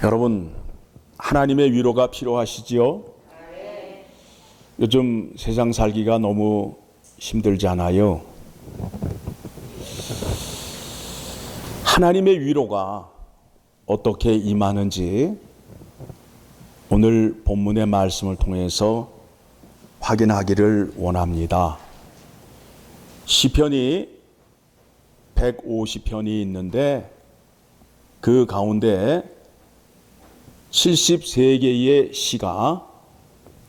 여러분, 하나님의 위로가 필요하시지요? 요즘 세상 살기가 너무 힘들잖아요. 하나님의 위로가 어떻게 임하는지 오늘 본문의 말씀을 통해서 확인하기를 원합니다. 시편이 150편이 있는데 그 가운데 73개의 시가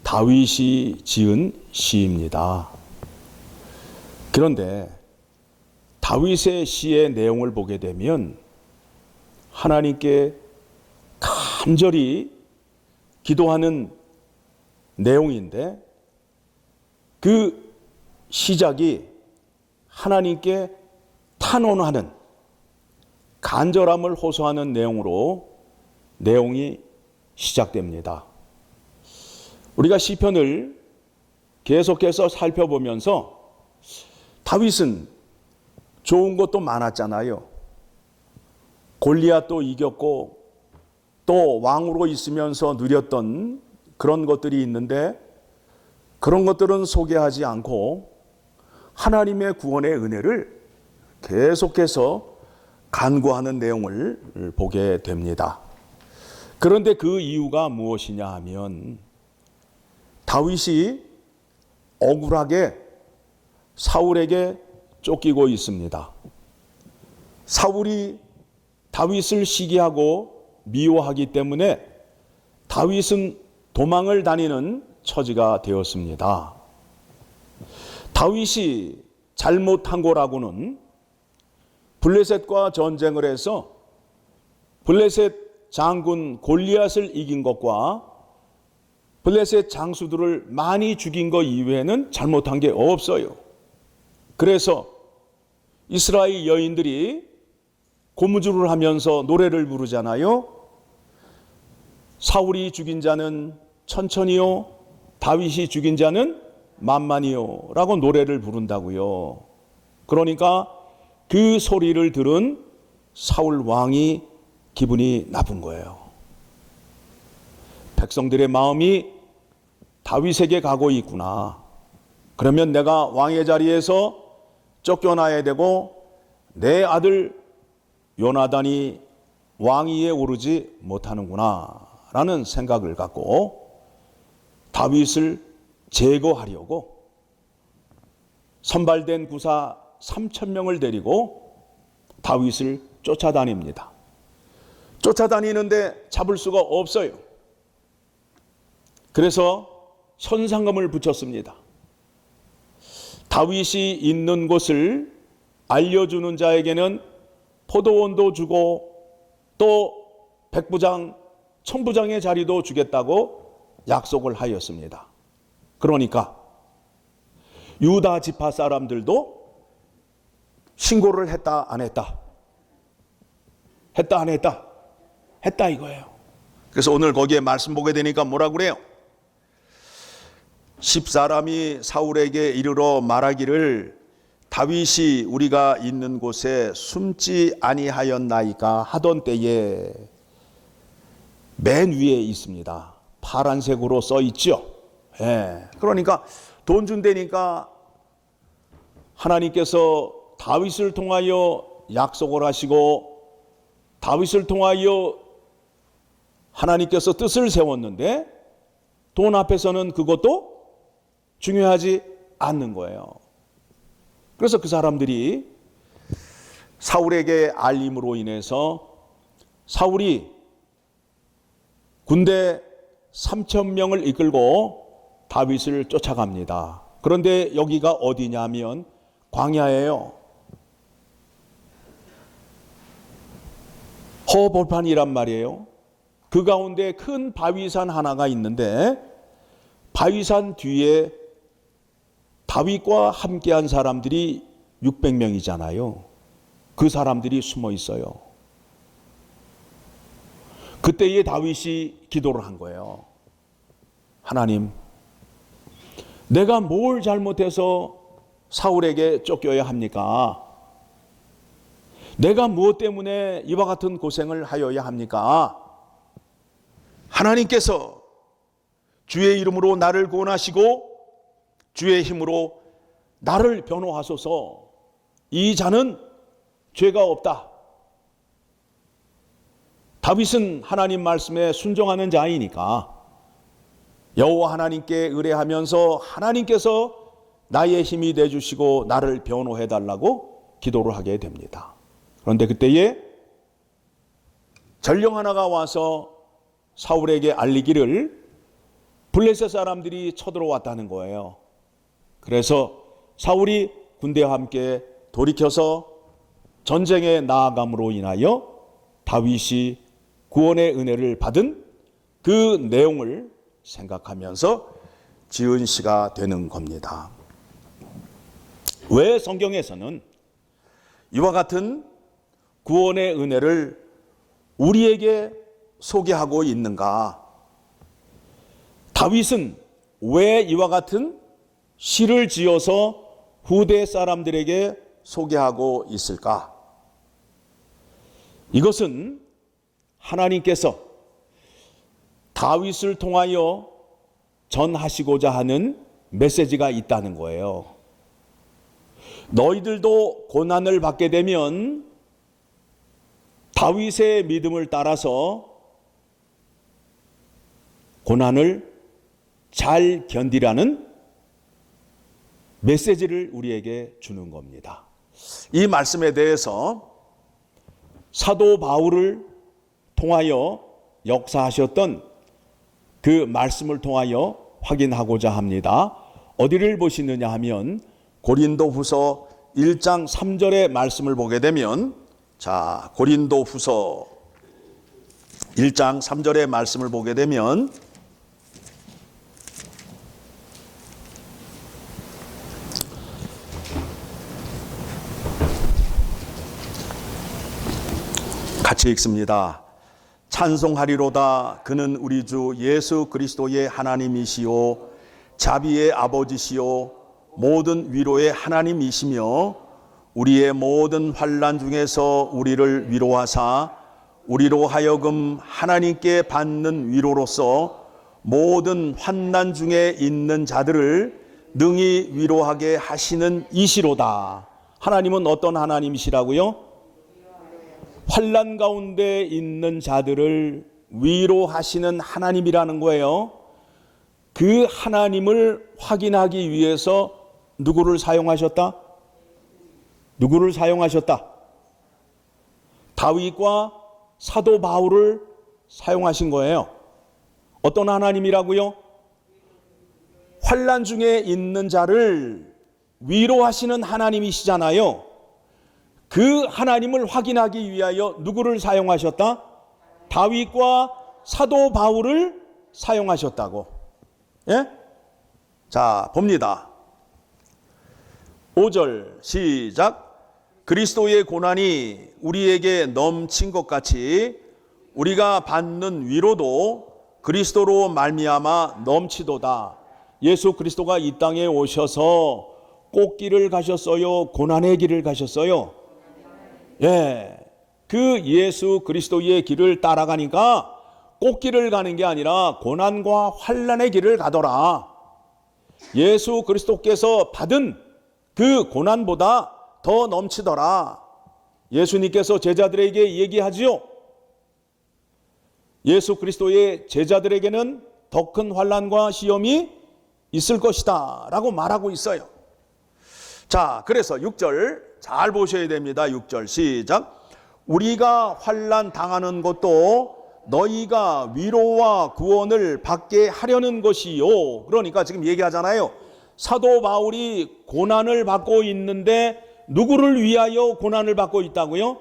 다윗이 지은 시입니다. 그런데 다윗의 시의 내용을 보게 되면 하나님께 간절히 기도하는 내용인데 그 시작이 하나님께 탄원하는 간절함을 호소하는 내용이 시작됩니다. 우리가 시편을 계속해서 살펴보면서 다윗은 좋은 것도 많았잖아요. 골리앗도 이겼고 또 왕으로 있으면서 누렸던 그런 것들이 있는데 그런 것들은 소개하지 않고 하나님의 구원의 은혜를 계속해서 간구하는 내용을 보게 됩니다. 그런데 그 이유가 무엇이냐 하면 다윗이 억울하게 사울에게 쫓기고 있습니다. 사울이 다윗을 시기하고 미워하기 때문에 다윗은 도망을 다니는 처지가 되었습니다. 다윗이 잘못한 거라고는 블레셋과 전쟁을 해서 블레셋 장군 골리앗을 이긴 것과 블레셋 장수들을 많이 죽인 것 이외에는 잘못한 게 없어요. 그래서 이스라엘 여인들이 고무줄을 하면서 노래를 부르잖아요. 사울이 죽인 자는 천천히요, 다윗이 죽인 자는 만만히요 라고 노래를 부른다고요. 그러니까 그 소리를 들은 사울 왕이 기분이 나쁜 거예요. 백성들의 마음이 다윗에게 가고 있구나. 그러면 내가 왕의 자리에서 쫓겨나야 되고 내 아들 요나단이 왕위에 오르지 못하는구나 라는 생각을 갖고 다윗을 제거하려고 선발된 구사 3,000명을 데리고 다윗을 쫓아다닙니다. 쫓아다니는데 잡을 수가 없어요. 그래서 현상금을 붙였습니다. 다윗이 있는 곳을 알려주는 자에게는 포도원도 주고 또 백부장, 천부장의 자리도 주겠다고 약속을 하였습니다. 그러니까 유다 지파 사람들도 신고를 했다 안 했다? 했다 안 했다? 했다 이거예요. 그래서 오늘 거기에 말씀 보게 되니까 뭐라 그래요? 10사람이 사울에게 이르러 말하기를 다윗이 우리가 있는 곳에 숨지 아니하였나이까 하던 때에 맨 위에 있습니다. 파란색으로 써 있죠. 그러니까 돈 준다니까 하나님께서 다윗을 통하여 약속을 하시고 다윗을 통하여 하나님께서 뜻을 세웠는데 돈 앞에서는 그것도 중요하지 않는 거예요. 그래서 그 사람들이 사울에게 알림으로 인해서 사울이 군대 3,000명을 이끌고 다윗을 쫓아갑니다. 그런데 여기가 어디냐면 광야예요. 허볼판이란 말이에요. 그 가운데 큰 바위산 하나가 있는데 바위산 뒤에 다윗과 함께한 사람들이 600명이잖아요. 그 사람들이 숨어 있어요. 그때에 다윗이 기도를 한 거예요. 하나님, 내가 뭘 잘못해서 사울에게 쫓겨야 합니까? 내가 무엇 때문에 이와 같은 고생을 하여야 합니까? 하나님께서 주의 이름으로 나를 구원하시고 주의 힘으로 나를 변호하소서. 이 자는 죄가 없다. 다윗은 하나님 말씀에 순종하는 자이니까 여호와 하나님께 의뢰하면서 하나님께서 나의 힘이 되주시고 나를 변호해달라고 기도를 하게 됩니다. 그런데 그때에 전령 하나가 와서 사울에게 알리기를 블레셋 사람들이 쳐들어왔다는 거예요. 그래서 사울이 군대와 함께 돌이켜서 전쟁에 나아감으로 인하여 다윗이 구원의 은혜를 받은 그 내용을 생각하면서 지은 시가 되는 겁니다. 왜 성경에서는 이와 같은 구원의 은혜를 우리에게 소개하고 있는가? 다윗은 왜 이와 같은 시를 지어서 후대 사람들에게 소개하고 있을까? 이것은 하나님께서 다윗을 통하여 전하시고자 하는 메시지가 있다는 거예요. 너희들도 고난을 받게 되면 다윗의 믿음을 따라서 고난을 잘 견디라는 메시지를 우리에게 주는 겁니다. 이 말씀에 대해서 사도 바울을 통하여 역사하셨던 그 말씀을 통하여 확인하고자 합니다. 어디를 보시느냐 하면 고린도후서 1장 3절의 말씀을 보게 되면, 자, 고린도후서 1장 3절의 말씀을 보게 되면 같이 읽습니다. 찬송하리로다. 그는 우리 주 예수 그리스도의 하나님이시요 자비의 아버지시요 모든 위로의 하나님이시며 우리의 모든 환난 중에서 우리를 위로하사 우리로 하여금 하나님께 받는 위로로서 모든 환난 중에 있는 자들을 능히 위로하게 하시는 이시로다. 하나님은 어떤 하나님이시라고요? 환난 가운데 있는 자들을 위로하시는 하나님이라는 거예요. 그 하나님을 확인하기 위해서 누구를 사용하셨다? 누구를 사용하셨다? 다윗과 사도 바울을 사용하신 거예요. 어떤 하나님이라고요? 환난 중에 있는 자를 위로하시는 하나님이시잖아요. 그 하나님을 확인하기 위하여 누구를 사용하셨다? 다윗과 사도 바울을 사용하셨다고. 예? 자, 봅니다. 5절 시작. 그리스도의 고난이 우리에게 넘친 것 같이 우리가 받는 위로도 그리스도로 말미암아 넘치도다. 예수 그리스도가 이 땅에 오셔서 꽃길을 가셨어요? 고난의 길을 가셨어요? 예, 그 예수 그리스도의 길을 따라가니까 꽃길을 가는 게 아니라 고난과 환난의 길을 가더라. 예수 그리스도께서 받은 그 고난보다 더 넘치더라. 예수님께서 제자들에게 얘기하지요. 예수 그리스도의 제자들에게는 더 큰 환난과 시험이 있을 것이다 라고 말하고 있어요. 자, 그래서 6절 잘 보셔야 됩니다. 6절 시작. 우리가 환난 당하는 것도 너희가 위로와 구원을 받게 하려는 것이요. 그러니까 지금 얘기하잖아요. 사도 바울이 고난을 받고 있는데 누구를 위하여 고난을 받고 있다고요?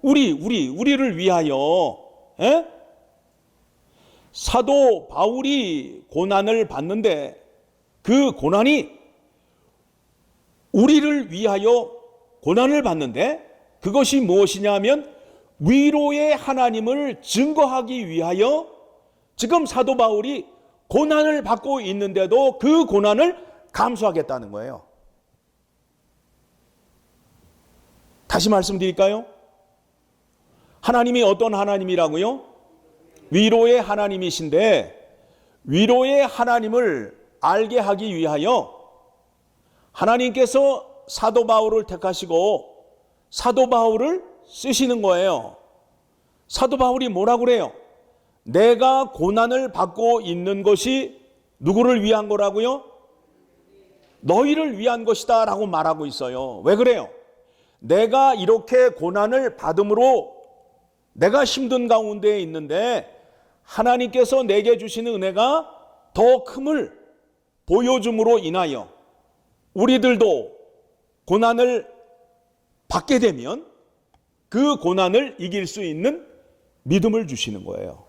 우리를 위하여. 에? 사도 바울이 고난을 받는데 그 고난이 우리를 위하여 고난을 받는데 그것이 무엇이냐 하면 위로의 하나님을 증거하기 위하여 지금 사도 바울이 고난을 받고 있는데도 그 고난을 감수하겠다는 거예요. 다시 말씀드릴까요? 하나님이 어떤 하나님이라고요? 위로의 하나님이신데 위로의 하나님을 알게 하기 위하여 하나님께서 사도 바울을 택하시고 사도 바울을 쓰시는 거예요. 사도 바울이 뭐라고 그래요? 내가 고난을 받고 있는 것이 누구를 위한 거라고요? 너희를 위한 것이다 라고 말하고 있어요. 왜 그래요? 내가 이렇게 고난을 받음으로 내가 힘든 가운데에 있는데 하나님께서 내게 주시는 은혜가 더 큼을 보여줌으로 인하여 우리들도 고난을 받게 되면 그 고난을 이길 수 있는 믿음을 주시는 거예요.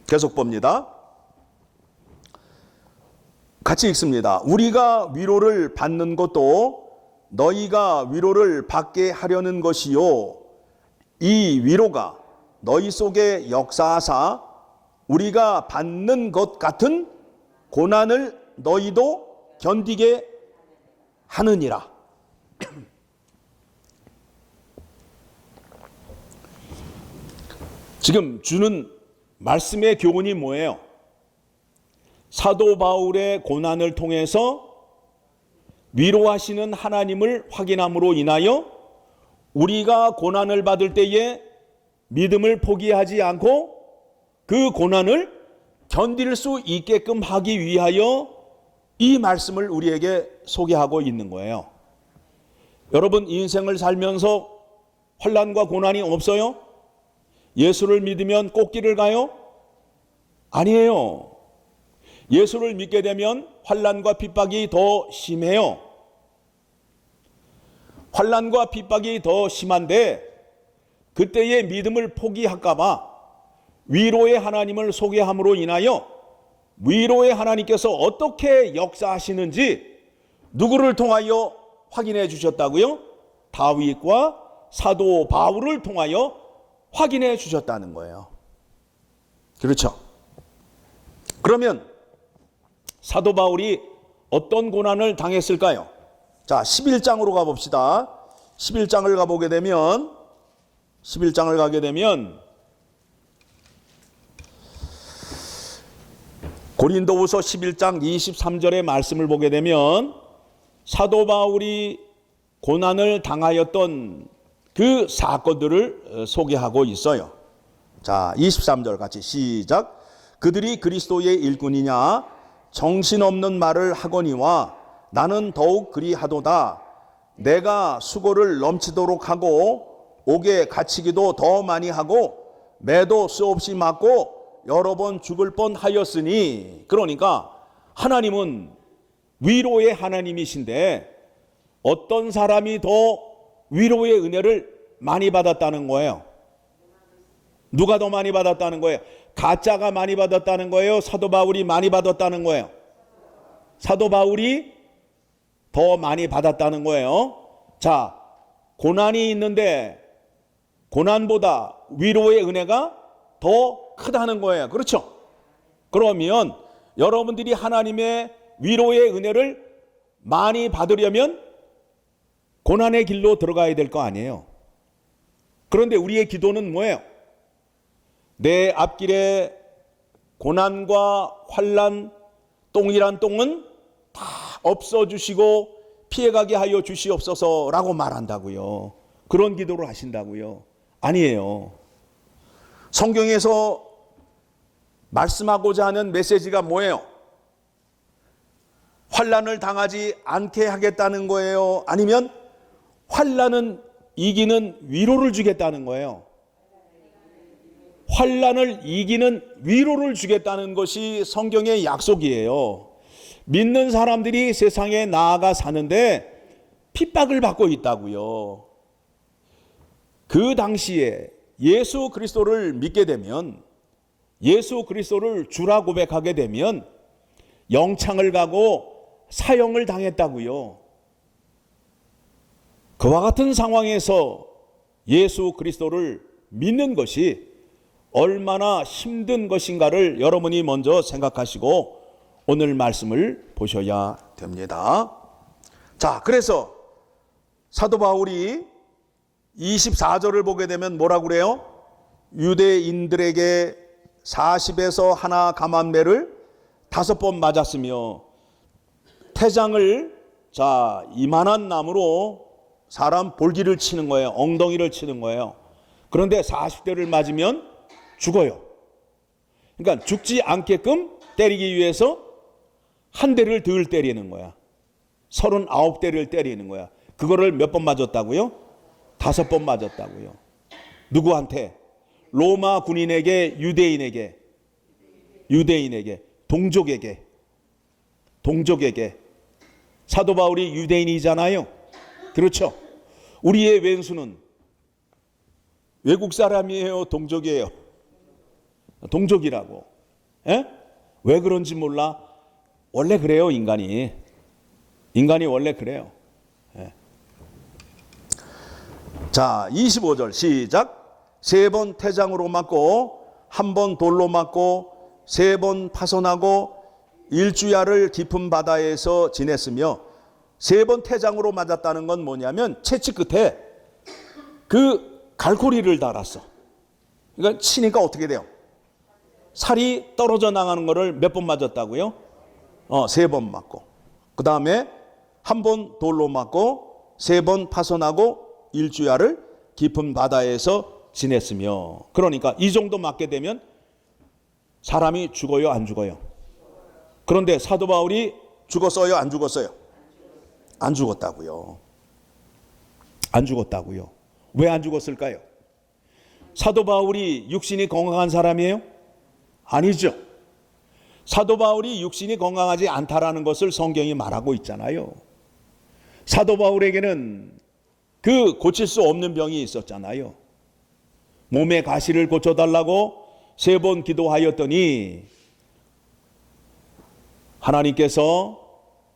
계속 봅니다. 같이 읽습니다. 우리가 위로를 받는 것도 너희가 위로를 받게 하려는 것이요 이 위로가 너희 속에 역사하사 우리가 받는 것 같은 고난을 너희도 견디게 하느니라. 지금 주는 말씀의 교훈이 뭐예요? 사도 바울의 고난을 통해서 위로하시는 하나님을 확인함으로 인하여 우리가 고난을 받을 때에 믿음을 포기하지 않고 그 고난을 견딜 수 있게끔 하기 위하여 이 말씀을 우리에게 소개하고 있는 거예요. 여러분 인생을 살면서 환난과 고난이 없어요? 예수를 믿으면 꽃길을 가요? 아니에요. 예수를 믿게 되면 환난과 핍박이 더 심해요. 환난과 핍박이 더 심한데 그때의 믿음을 포기할까 봐 위로의 하나님을 소개함으로 인하여 위로의 하나님께서 어떻게 역사하시는지 누구를 통하여 확인해 주셨다고요? 다윗과 사도 바울을 통하여 확인해 주셨다는 거예요. 그렇죠? 그러면 사도 바울이 어떤 고난을 당했을까요? 자, 11장으로 가봅시다. 11장을 가보게 되면 11장을 가게 되면 고린도후서 11장 23절의 말씀을 보게 되면 사도 바울이 고난을 당하였던 그 사건들을 소개하고 있어요. 자, 23절 같이 시작. 그들이 그리스도의 일꾼이냐 정신없는 말을 하거니와 나는 더욱 그리하도다. 내가 수고를 넘치도록 하고 옥에 갇히기도 더 많이 하고 매도 수없이 맞고 여러 번 죽을 뻔하였으니. 그러니까 하나님은 위로의 하나님이신데 어떤 사람이 더 위로의 은혜를 많이 받았다는 거예요? 누가 더 많이 받았다는 거예요? 가짜가 많이 받았다는 거예요? 사도 바울이 많이 받았다는 거예요? 사도 바울이 더 많이 받았다는 거예요. 자, 고난이 있는데 고난보다 위로의 은혜가 더 크다는 거예요. 그렇죠? 그러면 여러분들이 하나님의 위로의 은혜를 많이 받으려면 고난의 길로 들어가야 될 거 아니에요. 그런데 우리의 기도는 뭐예요? 내 앞길에 고난과 환난, 똥이란 똥은 다 없어주시고 피해가게 하여 주시옵소서라고 말한다고요. 그런 기도를 하신다고요. 아니에요. 성경에서 말씀하고자 하는 메시지가 뭐예요? 환난을 당하지 않게 하겠다는 거예요? 아니면 환난은 이기는 위로를 주겠다는 거예요? 환난을 이기는 위로를 주겠다는 것이 성경의 약속이에요. 믿는 사람들이 세상에 나아가 사는데 핍박을 받고 있다고요. 그 당시에 예수 그리스도를 믿게 되면, 예수 그리스도를 주라 고백하게 되면 영창을 가고 사형을 당했다고요. 그와 같은 상황에서 예수 그리스도를 믿는 것이 얼마나 힘든 것인가를 여러분이 먼저 생각하시고 오늘 말씀을 보셔야 됩니다. 자, 그래서 사도 바울이 24절을 보게 되면 뭐라고 그래요? 유대인들에게 40에서 하나 감한매를 5번 맞았으며 태장을 이만한 나무로 사람 볼기를 치는 거예요. 엉덩이를 치는 거예요. 그런데 40대를 맞으면 죽어요. 그러니까 죽지 않게끔 때리기 위해서 한 대를 덜 때리는 거야. 39대를 때리는 거야. 그거를 몇 번 맞았다고요? 5번 맞았다고요. 누구한테? 로마 군인에게, 유대인에게, 동족에게. 사도 바울이 유대인이잖아요. 그렇죠? 우리의 왼수는 외국 사람이에요, 동족이에요? 동족이라고. 에? 왜 그런지 몰라. 원래 그래요, 인간이 원래 그래요. 예. 자, 25절 시작. 3번 태장으로 맞고 1번 돌로 맞고 3번 파손하고 일주야를 깊은 바다에서 지냈으며 3번 태장으로 맞았다는 건 뭐냐면 채찍 끝에 그 갈고리를 달았어. 그러니까 치니까 어떻게 돼요? 살이 떨어져 나가는 거를 몇 번 맞았다고요? 3번 맞고, 그 다음에 1번 돌로 맞고 3번 파손하고 일주야를 깊은 바다에서 지냈으며. 그러니까 이 정도 맞게 되면 사람이 죽어요, 안 죽어요? 그런데 사도 바울이 죽었어요, 안 죽었어요? 안 죽었다고요. 안 죽었다고요. 왜 안 죽었을까요? 사도 바울이 육신이 건강한 사람이에요? 아니죠. 사도 바울이 육신이 건강하지 않다라는 것을 성경이 말하고 있잖아요. 사도 바울에게는 그 고칠 수 없는 병이 있었잖아요. 몸의 가시를 고쳐달라고 3번 기도하였더니 하나님께서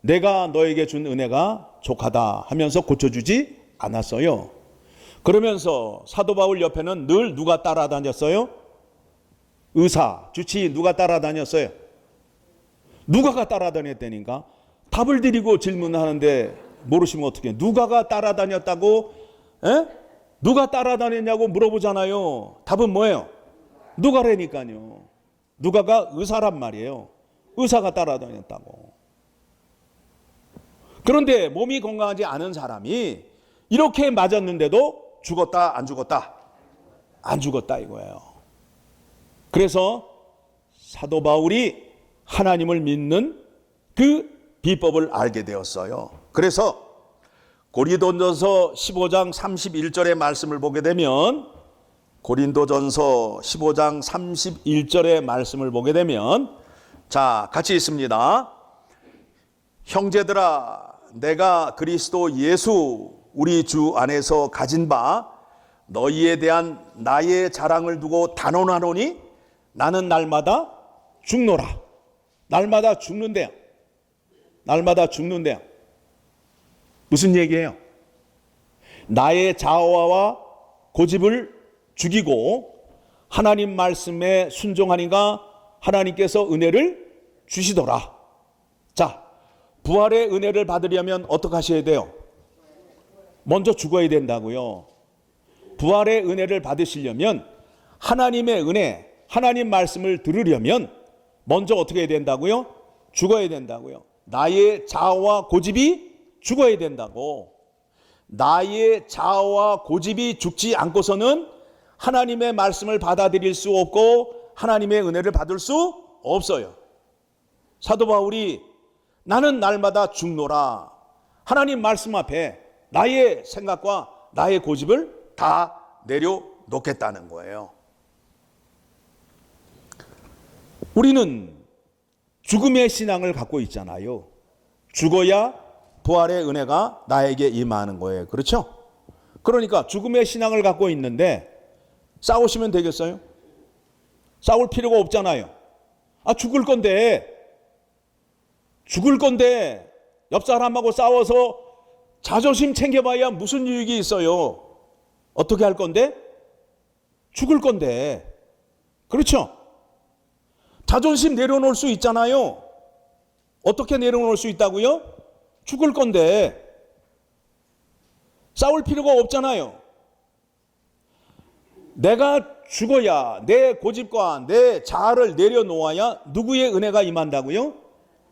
내가 너에게 준 은혜가 족하다 하면서 고쳐주지 않았어요. 그러면서 사도 바울 옆에는 늘 누가 따라다녔어요? 의사, 주치의 누가 따라다녔어요? 누가가 따라다녔다니까? 답을 드리고 질문하는데 모르시면 어떻게 해요? 누가가 따라다녔다고? 에? 누가 따라다녔냐고 물어보잖아요. 답은 뭐예요? 누가라니까요. 누가가 의사란 말이에요. 의사가 따라다녔다고. 그런데 몸이 건강하지 않은 사람이 이렇게 맞았는데도 죽었다, 안 죽었다? 안 죽었다 이거예요. 그래서 사도 바울이 하나님을 믿는 그 비법을 알게 되었어요. 그래서 고린도전서 15장 31절의 말씀을 보게 되면, 고린도전서 15장 31절의 말씀을 보게 되면, 자, 같이 있습니다. 형제들아, 내가 그리스도 예수 우리 주 안에서 가진 바 너희에 대한 나의 자랑을 두고 단언하노니 나는 날마다 죽노라. 날마다 죽는데요. 날마다 죽는데요. 무슨 얘기예요? 나의 자아와 고집을 죽이고 하나님 말씀에 순종하니까 하나님께서 은혜를 주시더라. 자, 부활의 은혜를 받으려면 어떻게 하셔야 돼요? 먼저 죽어야 된다고요. 부활의 은혜를 받으시려면 하나님의 은혜, 하나님 말씀을 들으려면 먼저 어떻게 해야 된다고요? 죽어야 된다고요. 나의 자아와 고집이 죽어야 된다고. 나의 자아와 고집이 죽지 않고서는 하나님의 말씀을 받아들일 수 없고 하나님의 은혜를 받을 수 없어요. 사도 바울이 나는 날마다 죽노라. 하나님 말씀 앞에 나의 생각과 나의 고집을 다 내려놓겠다는 거예요. 우리는 죽음의 신앙을 갖고 있잖아요. 죽어야 부활의 은혜가 나에게 임하는 거예요. 그렇죠? 그러니까 죽음의 신앙을 갖고 있는데 싸우시면 되겠어요? 싸울 필요가 없잖아요. 죽을 건데 옆 사람하고 싸워서 자존심 챙겨봐야 무슨 유익이 있어요? 어떻게 할 건데? 죽을 건데. 그렇죠? 자존심 내려놓을 수 있잖아요. 어떻게 내려놓을 수 있다고요? 죽을 건데 싸울 필요가 없잖아요. 내가 죽어야 내 고집과 내 자아를 내려놓아야 누구의 은혜가 임한다고요?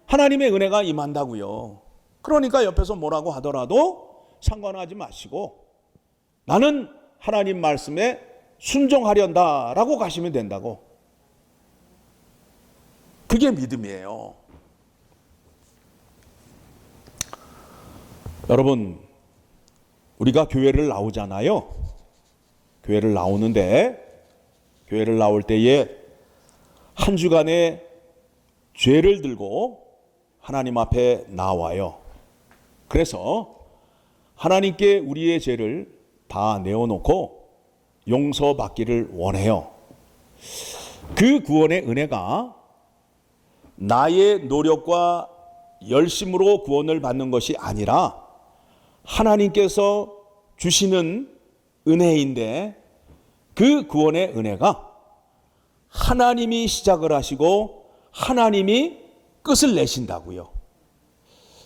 하나님의 은혜가 임한다고요. 그러니까 옆에서 뭐라고 하더라도 상관하지 마시고 나는 하나님 말씀에 순종하련다라고 가시면 된다고. 그게 믿음이에요. 여러분, 우리가 교회를 나오잖아요. 교회를 나오는데 교회를 나올 때에 한 주간의 죄를 들고 하나님 앞에 나와요. 그래서 하나님께 우리의 죄를 다 내어놓고 용서받기를 원해요. 그 구원의 은혜가 나의 노력과 열심으로 구원을 받는 것이 아니라 하나님께서 주시는 은혜인데 그 구원의 은혜가 하나님이 시작을 하시고 하나님이 끝을 내신다고요.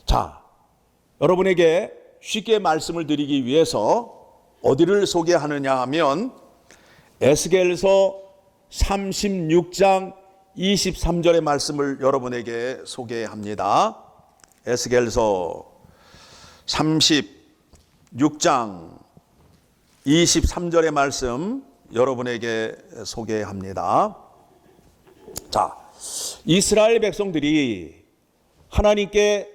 자, 여러분에게 쉽게 말씀을 드리기 위해서 어디를 소개하느냐 하면 에스겔서 36장 23절의 말씀을 여러분에게 소개합니다. 에스겔서 36장 23절의 말씀 여러분에게 소개합니다. 자, 이스라엘 백성들이 하나님께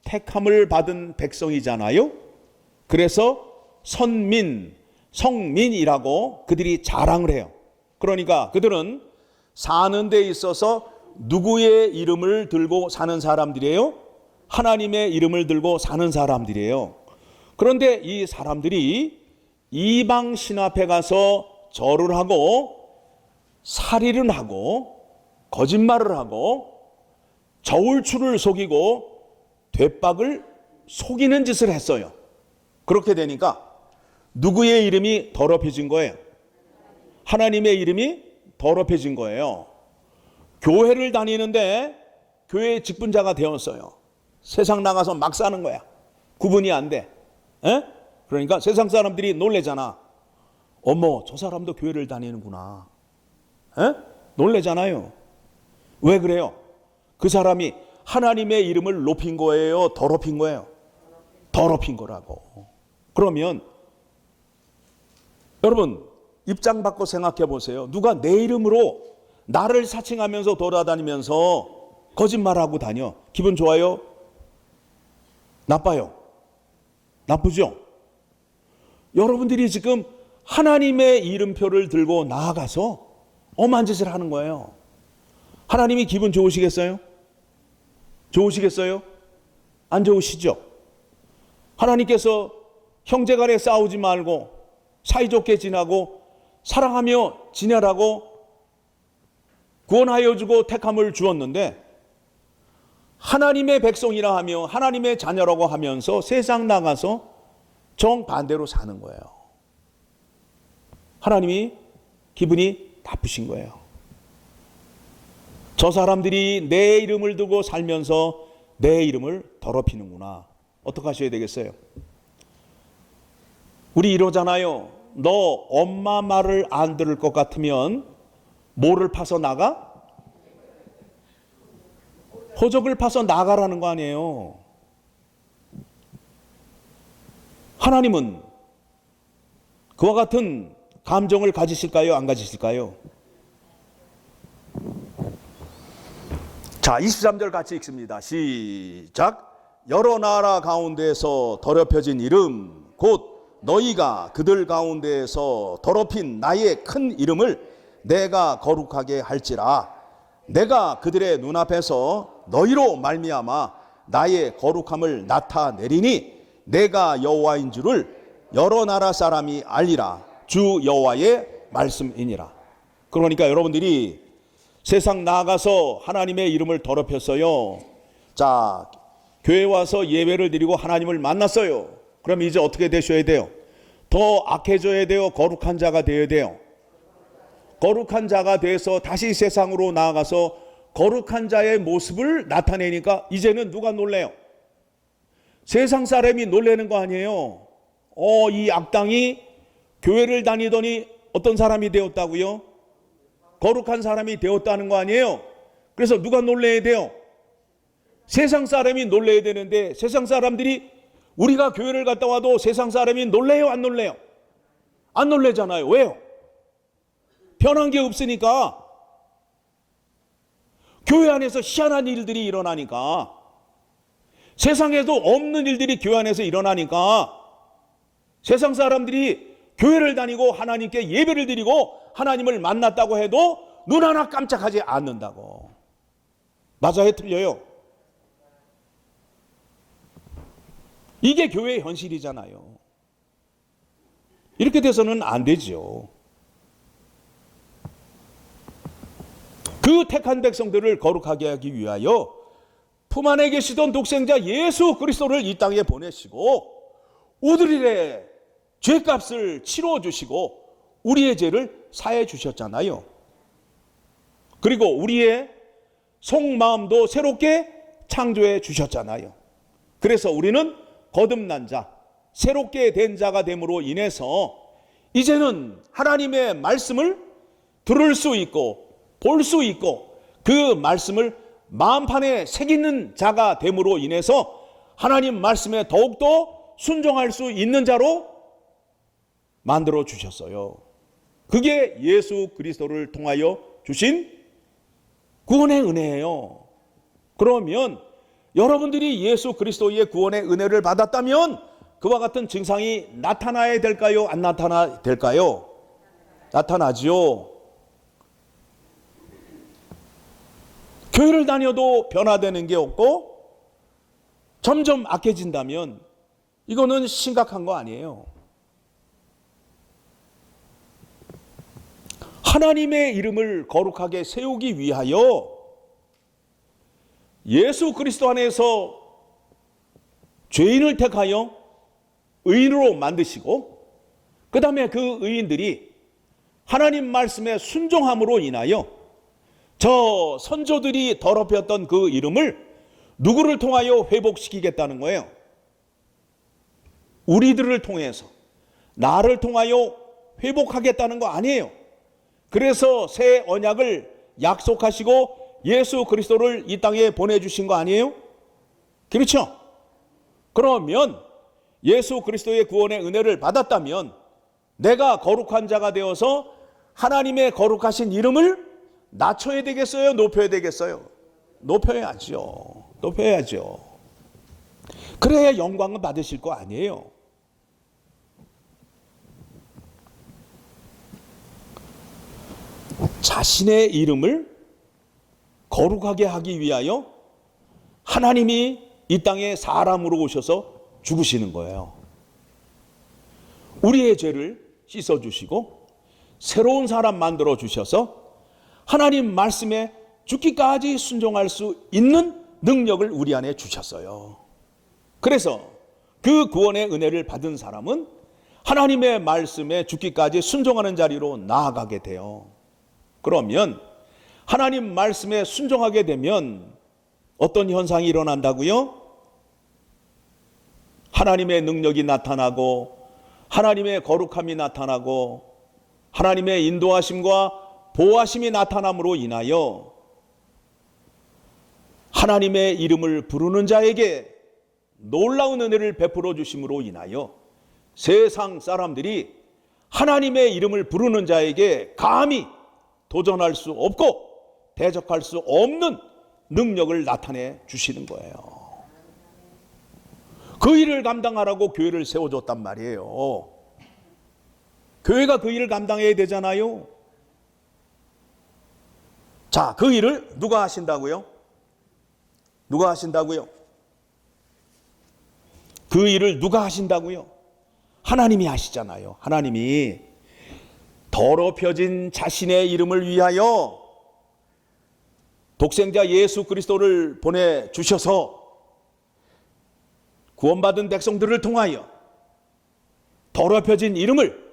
택함을 받은 백성이잖아요. 그래서 선민, 성민이라고 그들이 자랑을 해요. 그러니까 그들은 사는 데 있어서 누구의 이름을 들고 사는 사람들이에요? 하나님의 이름을 들고 사는 사람들이에요. 그런데 이 사람들이 이방 신 앞에 가서 절을 하고 살인을 하고 거짓말을 하고 저울추를 속이고 되박을 속이는 짓을 했어요. 그렇게 되니까 누구의 이름이 더럽혀진 거예요? 하나님의 이름이 더럽혀진 거예요. 교회를 다니는데 교회의 직분자가 되었어요. 세상 나가서 막 사는 거야. 구분이 안 돼. 에? 그러니까 세상 사람들이 놀래잖아. 어머, 저 사람도 교회를 다니는구나. 에? 놀래잖아요. 왜 그래요? 그 사람이 하나님의 이름을 높인 거예요? 더럽힌 거예요? 더럽힌 거라고. 그러면 여러분 입장 바꿔 생각해 보세요. 누가 내 이름으로 나를 사칭하면서 돌아다니면서 거짓말하고 다녀. 기분 좋아요? 나빠요? 나쁘죠? 여러분들이 지금 하나님의 이름표를 들고 나아가서 엄한 짓을 하는 거예요. 하나님이 기분 좋으시겠어요? 좋으시겠어요? 안 좋으시죠? 하나님께서 형제간에 싸우지 말고 사이좋게 지내고 사랑하며 지내라고 구원하여 주고 택함을 주었는데 하나님의 백성이라 하며 하나님의 자녀라고 하면서 세상 나가서 정반대로 사는 거예요. 하나님이 기분이 나쁘신 거예요. 저 사람들이 내 이름을 두고 살면서 내 이름을 더럽히는구나. 어떻게 하셔야 되겠어요? 우리 이러잖아요. 너 엄마 말을 안 들을 것 같으면 뭐를 파서 나가? 호적을 파서 나가라는 거 아니에요. 하나님은 그와 같은 감정을 가지실까요? 안 가지실까요? 자, 23절 같이 읽습니다. 시작. 여러 나라 가운데서 더럽혀진 이름 곧 너희가 그들 가운데에서 더럽힌 나의 큰 이름을 내가 거룩하게 할지라. 내가 그들의 눈앞에서 너희로 말미암아 나의 거룩함을 나타내리니 내가 여호와인 줄을 여러 나라 사람이 알리라. 주 여호와의 말씀이니라. 그러니까 여러분들이 세상 나가서 하나님의 이름을 더럽혔어요. 자, 교회 와서 예배를 드리고 하나님을 만났어요. 그럼 이제 어떻게 되셔야 돼요? 더 악해져야 돼요? 거룩한 자가 되어야 돼요? 거룩한 자가 돼서 다시 세상으로 나아가서 거룩한 자의 모습을 나타내니까 이제는 누가 놀래요? 세상 사람이 놀래는 거 아니에요. 이 악당이 교회를 다니더니 어떤 사람이 되었다고요? 거룩한 사람이 되었다는 거 아니에요? 그래서 누가 놀래야 돼요? 세상 사람이 놀래야 되는데 세상 사람들이 우리가 교회를 갔다 와도 세상 사람이 놀래요, 안 놀래요? 안 놀래잖아요. 왜요? 변한 게 없으니까. 교회 안에서 희한한 일들이 일어나니까. 세상에도 없는 일들이 교회 안에서 일어나니까 세상 사람들이 교회를 다니고 하나님께 예배를 드리고 하나님을 만났다고 해도 눈 하나 깜짝하지 않는다고. 맞아요, 틀려요? 이게 교회의 현실이잖아요. 이렇게 돼서는 안 되죠. 그 택한 백성들을 거룩하게 하기 위하여 품 안에 계시던 독생자 예수 그리스도를 이 땅에 보내시고 우리들의 죄값을 치러 주시고 우리의 죄를 사해 주셨잖아요. 그리고 우리의 속마음도 새롭게 창조해 주셨잖아요. 그래서 우리는 거듭난 자, 새롭게 된 자가 됨으로 인해서 이제는 하나님의 말씀을 들을 수 있고 볼 수 있고 그 말씀을 마음판에 새기는 자가 됨으로 인해서 하나님 말씀에 더욱더 순종할 수 있는 자로 만들어 주셨어요. 그게 예수 그리스도를 통하여 주신 구원의 은혜예요. 그러면 여러분들이 예수 그리스도의 구원의 은혜를 받았다면 그와 같은 증상이 나타나야 될까요? 안 나타나야 될까요? 나타나지요. 교회를 다녀도 변화되는 게 없고 점점 악해진다면 이거는 심각한 거 아니에요. 하나님의 이름을 거룩하게 세우기 위하여 예수 그리스도 안에서 죄인을 택하여 의인으로 만드시고 그 다음에 그 의인들이 하나님 말씀에 순종함으로 인하여 저 선조들이 더럽혔던 그 이름을 누구를 통하여 회복시키겠다는 거예요? 우리들을 통해서, 나를 통하여 회복하겠다는 거 아니에요. 그래서 새 언약을 약속하시고 예수 그리스도를 이 땅에 보내주신 거 아니에요? 그렇죠? 그러면 예수 그리스도의 구원의 은혜를 받았다면 내가 거룩한 자가 되어서 하나님의 거룩하신 이름을 낮춰야 되겠어요? 높여야 되겠어요? 높여야죠. 높여야죠. 그래야 영광을 받으실 거 아니에요. 자신의 이름을 거룩하게 하기 위하여 하나님이 이 땅에 사람으로 오셔서 죽으시는 거예요. 우리의 죄를 씻어주시고 새로운 사람 만들어 주셔서 하나님 말씀에 죽기까지 순종할 수 있는 능력을 우리 안에 주셨어요. 그래서 그 구원의 은혜를 받은 사람은 하나님의 말씀에 죽기까지 순종하는 자리로 나아가게 돼요. 그러면 하나님 말씀에 순종하게 되면 어떤 현상이 일어난다고요? 하나님의 능력이 나타나고 하나님의 거룩함이 나타나고 하나님의 인도하심과 보호하심이 나타남으로 인하여 하나님의 이름을 부르는 자에게 놀라운 은혜를 베풀어 주심으로 인하여 세상 사람들이 하나님의 이름을 부르는 자에게 감히 도전할 수 없고 대적할 수 없는 능력을 나타내 주시는 거예요. 그 일을 감당하라고 교회를 세워줬단 말이에요. 교회가 그 일을 감당해야 되잖아요. 자, 그 일을 누가 하신다고요? 누가 하신다고요? 그 일을 누가 하신다고요? 하나님이 하시잖아요. 하나님이 더럽혀진 자신의 이름을 위하여 독생자 예수 그리스도를 보내주셔서 구원받은 백성들을 통하여 더럽혀진 이름을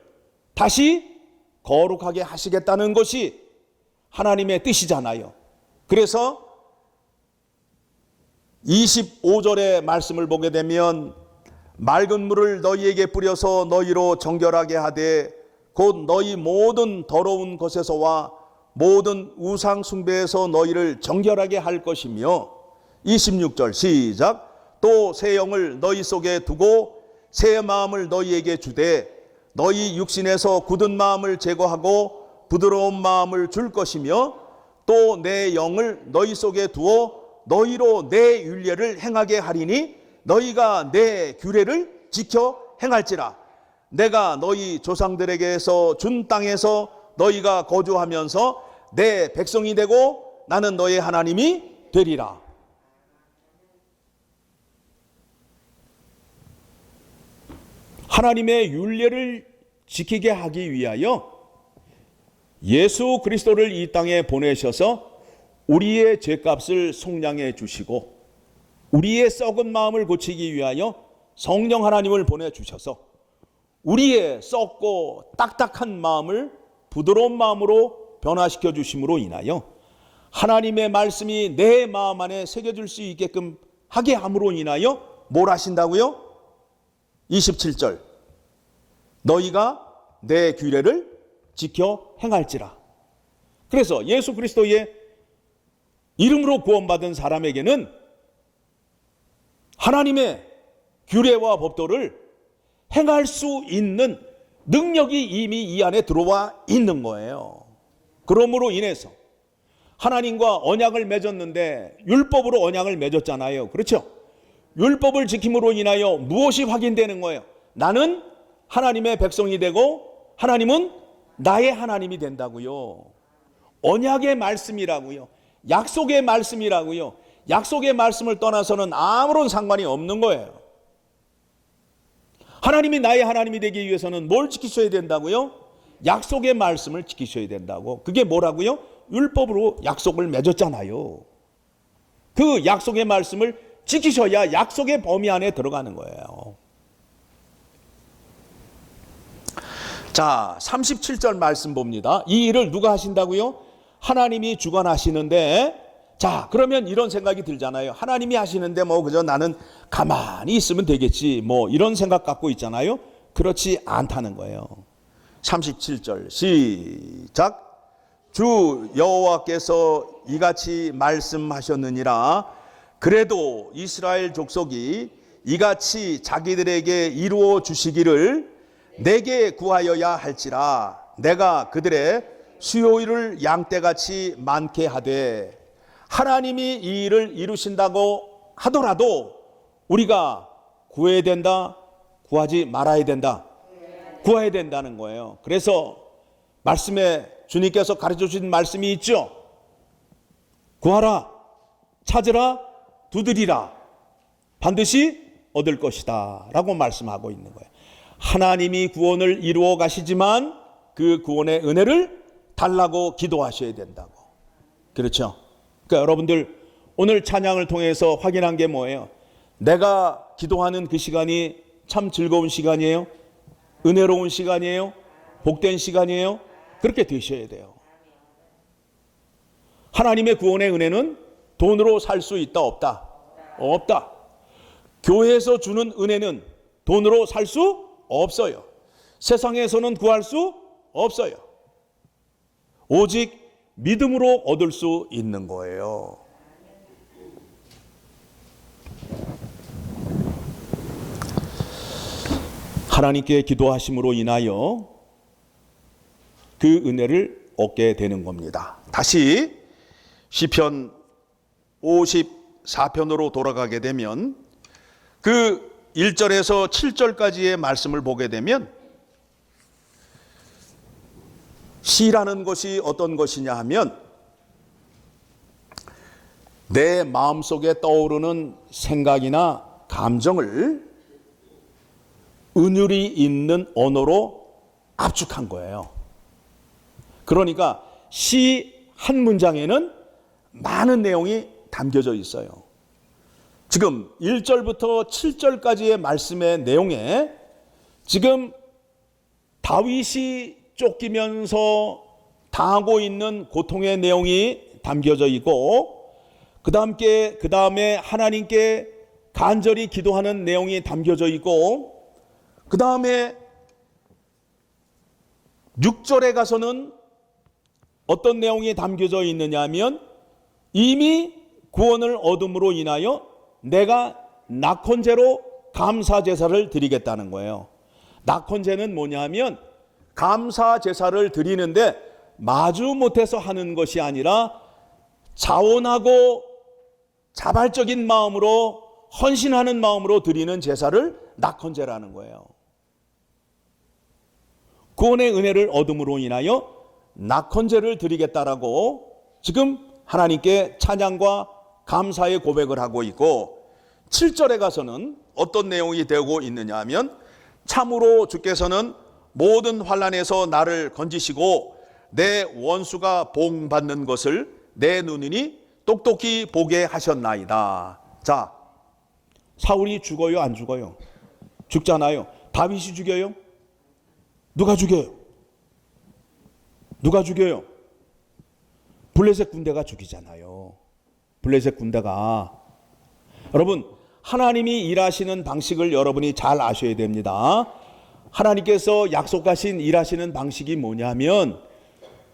다시 거룩하게 하시겠다는 것이 하나님의 뜻이잖아요. 그래서 25절의 말씀을 보게 되면 맑은 물을 너희에게 뿌려서 너희로 정결하게 하되 곧 너희 모든 더러운 것에서와 모든 우상 숭배에서 너희를 정결하게 할 것이며 26절 시작. 또 새 영을 너희 속에 두고 새 마음을 너희에게 주되 너희 육신에서 굳은 마음을 제거하고 부드러운 마음을 줄 것이며 또 내 영을 너희 속에 두어 너희로 내 율례를 행하게 하리니 너희가 내 규례를 지켜 행할지라. 내가 너희 조상들에게서 준 땅에서 너희가 거주하면서 내 백성이 되고 나는 너희 하나님이 되리라. 하나님의 율례를 지키게 하기 위하여 예수 그리스도를 이 땅에 보내셔서 우리의 죄값을 속량해 주시고 우리의 썩은 마음을 고치기 위하여 성령 하나님을 보내주셔서 우리의 썩고 딱딱한 마음을 부드러운 마음으로 변화시켜 주심으로 인하여 하나님의 말씀이 내 마음 안에 새겨질 수 있게끔 하게 함으로 인하여 뭘 하신다고요? 27절 너희가 내 규례를 지켜 행할지라. 그래서 예수 그리스도의 이름으로 구원받은 사람에게는 하나님의 규례와 법도를 행할 수 있는 능력이 이미 이 안에 들어와 있는 거예요. 그러므로 인해서 하나님과 언약을 맺었는데 율법으로 언약을 맺었잖아요. 그렇죠? 율법을 지킴으로 인하여 무엇이 확인되는 거예요? 나는 하나님의 백성이 되고 하나님은 나의 하나님이 된다고요. 언약의 말씀이라고요. 약속의 말씀이라고요. 약속의 말씀을 떠나서는 아무런 상관이 없는 거예요. 하나님이 나의 하나님이 되기 위해서는 뭘 지키셔야 된다고요? 약속의 말씀을 지키셔야 된다고. 그게 뭐라고요? 율법으로 약속을 맺었잖아요. 그 약속의 말씀을 지키셔야 약속의 범위 안에 들어가는 거예요. 자, 37절 말씀 봅니다. 이 일을 누가 하신다고요? 하나님이 주관하시는데, 자, 그러면 이런 생각이 들잖아요. 하나님이 하시는데 뭐 그저 나는 가만히 있으면 되겠지, 뭐 이런 생각 갖고 있잖아요. 그렇지 않다는 거예요. 37절 시작. 주 여호와께서 이같이 말씀하셨느니라. 그래도 이스라엘 족속이 이같이 자기들에게 이루어 주시기를 내게 구하여야 할지라. 내가 그들의 수요일을 양떼같이 많게 하되, 하나님이 이 일을 이루신다고 하더라도 우리가 구해야 된다, 구하지 말아야 된다? 구해야 된다는 거예요. 그래서 말씀에 주님께서 가르쳐 주신 말씀이 있죠. 구하라, 찾으라, 두드리라, 반드시 얻을 것이다 라고 말씀하고 있는 거예요. 하나님이 구원을 이루어 가시지만 그 구원의 은혜를 달라고 기도하셔야 된다고. 그렇죠? 그러니까 여러분들 오늘 찬양을 통해서 확인한 게 뭐예요? 내가 기도하는 그 시간이 참 즐거운 시간이에요? 은혜로운 시간이에요? 복된 시간이에요? 그렇게 되셔야 돼요. 하나님의 구원의 은혜는 돈으로 살 수 있다, 없다? 없다. 교회에서 주는 은혜는 돈으로 살 수 없어요. 세상에서는 구할 수 없어요. 오직 믿음으로 얻을 수 있는 거예요. 하나님께 기도하심으로 인하여 그 은혜를 얻게 되는 겁니다. 다시 시편 54편으로 돌아가게 되면 그 1절에서 7절까지의 말씀을 보게 되면 시라는 것이 어떤 것이냐 하면 내 마음속에 떠오르는 생각이나 감정을 은율이 있는 언어로 압축한 거예요. 그러니까 시 한 문장에는 많은 내용이 담겨져 있어요. 지금 1절부터 7절까지의 말씀의 내용에 지금 다윗이 쫓기면서 당하고 있는 고통의 내용이 담겨져 있고, 그 다음에 하나님께 간절히 기도하는 내용이 담겨져 있고, 그 다음에 6절에 가서는 어떤 내용이 담겨져 있느냐 하면 이미 구원을 얻음으로 인하여 내가 낙헌제로 감사 제사를 드리겠다는 거예요. 낙헌제는 뭐냐 하면 감사 제사를 드리는데 마주 못해서 하는 것이 아니라 자원하고 자발적인 마음으로 헌신하는 마음으로 드리는 제사를 낙헌제라는 거예요. 구원의 은혜를 얻음으로 인하여 낙헌제를 드리겠다라고 지금 하나님께 찬양과 감사의 고백을 하고 있고, 7절에 가서는 어떤 내용이 되고 있느냐 하면 참으로 주께서는 모든 환난에서 나를 건지시고 내 원수가 봉받는 것을 내 눈이니 똑똑히 보게 하셨나이다. 자, 사울이 죽어요, 안 죽어요? 죽잖아요. 다윗이 죽여요? 누가 죽여요? 누가 죽여요? 블레셋 군대가 죽이잖아요. 블레셋 군대가. 여러분, 하나님이 일하시는 방식을 여러분이 잘 아셔야 됩니다. 하나님께서 약속하신 일하시는 방식이 뭐냐면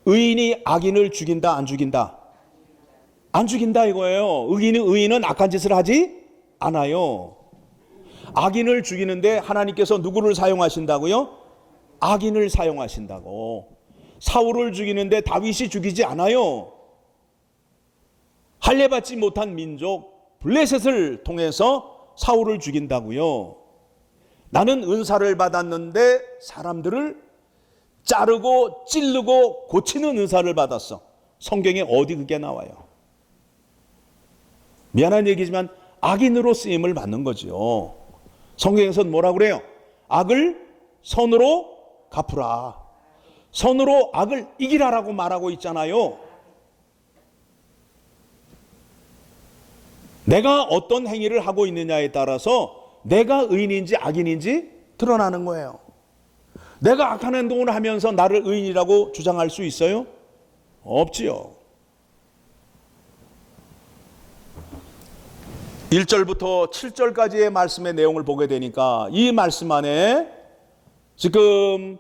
의인이 악인을 죽인다, 안 죽인다? 안 죽인다 이거예요. 의인은 악한 짓을 하지 않아요. 악인을 죽이는데 하나님께서 누구를 사용하신다고요? 악인을 사용하신다고. 사울을 죽이는데 다윗이 죽이지 않아요. 할례받지 못한 민족 블레셋을 통해서 사울을 죽인다고요. 나는 은사를 받았는데 사람들을 자르고 찌르고 고치는 은사를 받았어. 성경에 어디 그게 나와요? 미안한 얘기지만 악인으로 쓰임을 받는 거죠. 성경에서는 뭐라고 그래요? 악을 선으로 갚으라. 선으로 악을 이기라라고 말하고 있잖아요. 내가 어떤 행위를 하고 있느냐에 따라서 내가 의인인지 악인인지 드러나는 거예요. 내가 악한 행동을 하면서 나를 의인이라고 주장할 수 있어요? 없지요. 1절부터 7절까지의 말씀의 내용을 보게 되니까 이 말씀 안에 지금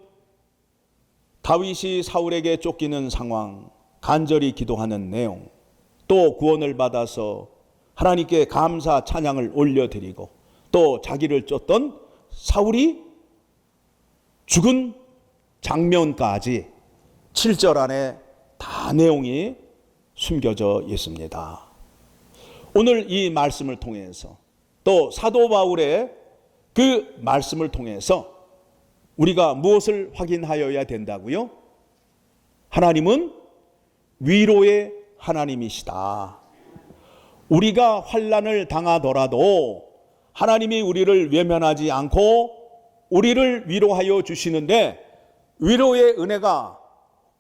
다윗이 사울에게 쫓기는 상황, 간절히 기도하는 내용, 또 구원을 받아서 하나님께 감사 찬양을 올려드리고 또 자기를 쫓던 사울이 죽은 장면까지 7절 안에 다 내용이 숨겨져 있습니다. 오늘 이 말씀을 통해서 또 사도 바울의 그 말씀을 통해서 우리가 무엇을 확인하여야 된다고요? 하나님은 위로의 하나님이시다. 우리가 환난을 당하더라도 하나님이 우리를 외면하지 않고 우리를 위로하여 주시는데 위로의 은혜가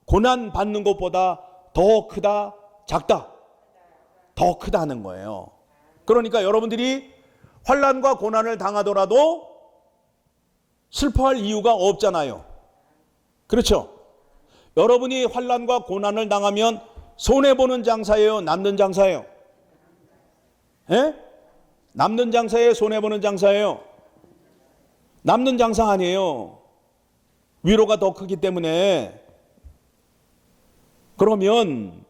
고난 받는 것보다 더 크다, 작다? 더 크다는 거예요. 그러니까 여러분들이 환난과 고난을 당하더라도 슬퍼할 이유가 없잖아요. 그렇죠? 여러분이 환난과 고난을 당하면 손해보는 장사예요? 남는 장사예요? 예? 남는 장사예요? 손해보는 장사예요? 남는 장사 아니에요. 위로가 더 크기 때문에. 그러면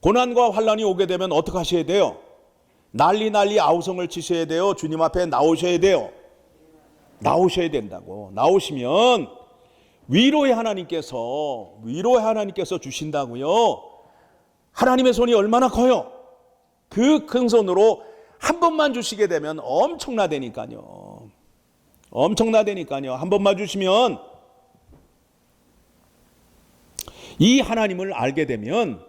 고난과 환난이 오게 되면 어떻게 하셔야 돼요? 난리 아우성을 치셔야 돼요? 주님 앞에 나오셔야 돼요? 나오셔야 된다고. 나오시면 위로의 하나님께서 주신다고요. 하나님의 손이 얼마나 커요? 그 큰 손으로 한 번만 주시게 되면 엄청나다니까요. 한 번만 주시면 이 하나님을 알게 되면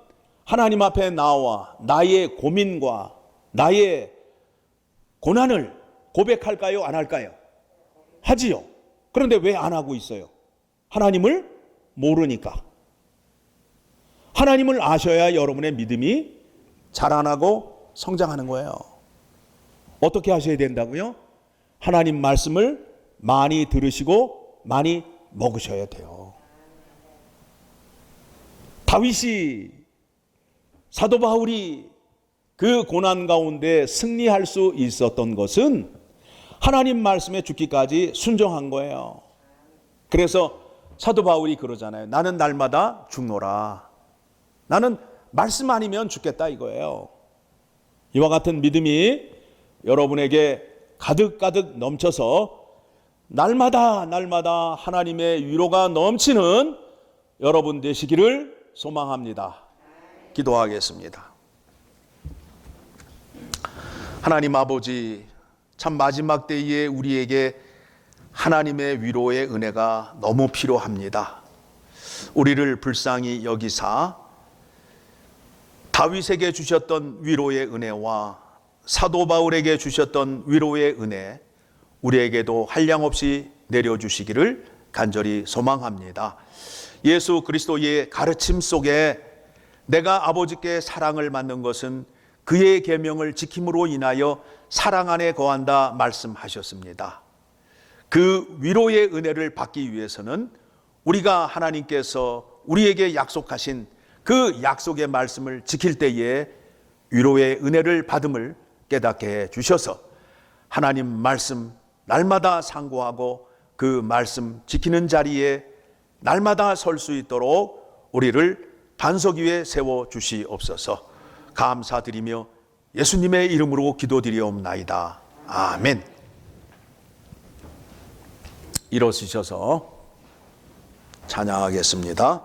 하나님 앞에 나와 나의 고민과 나의 고난을 고백할까요? 안 할까요? 하지요. 그런데 왜 안 하고 있어요? 하나님을 모르니까. 하나님을 아셔야 여러분의 믿음이 자라나고 성장하는 거예요. 어떻게 하셔야 된다고요? 하나님 말씀을 많이 들으시고 많이 먹으셔야 돼요. 다윗이, 사도 바울이 그 고난 가운데 승리할 수 있었던 것은 하나님 말씀에 죽기까지 순종한 거예요. 그래서 사도 바울이 그러잖아요. 나는 날마다 죽노라. 나는 말씀 아니면 죽겠다 이거예요. 이와 같은 믿음이 여러분에게 가득가득 넘쳐서 날마다 하나님의 위로가 넘치는 여러분 되시기를 소망합니다. 기도하겠습니다. 하나님 아버지, 참 마지막 때에 우리에게 하나님의 위로의 은혜가 너무 필요합니다. 우리를 불쌍히 여기사 다윗에게 주셨던 위로의 은혜와 사도 바울에게 주셨던 위로의 은혜, 우리에게도 한량없이 내려주시기를 간절히 소망합니다. 예수 그리스도의 가르침 속에 내가 아버지께 사랑을 받는 것은 그의 계명을 지킴으로 인하여 사랑 안에 거한다 말씀하셨습니다. 그 위로의 은혜를 받기 위해서는 우리가 하나님께서 우리에게 약속하신 그 약속의 말씀을 지킬 때에 위로의 은혜를 받음을 깨닫게 해 주셔서 하나님 말씀 날마다 상고하고 그 말씀 지키는 자리에 날마다 설 수 있도록 우리를 반석 위에 세워 주시옵소서. 감사드리며 예수님의 이름으로 기도드리옵나이다. 아멘. 일어서셔서 찬양하겠습니다.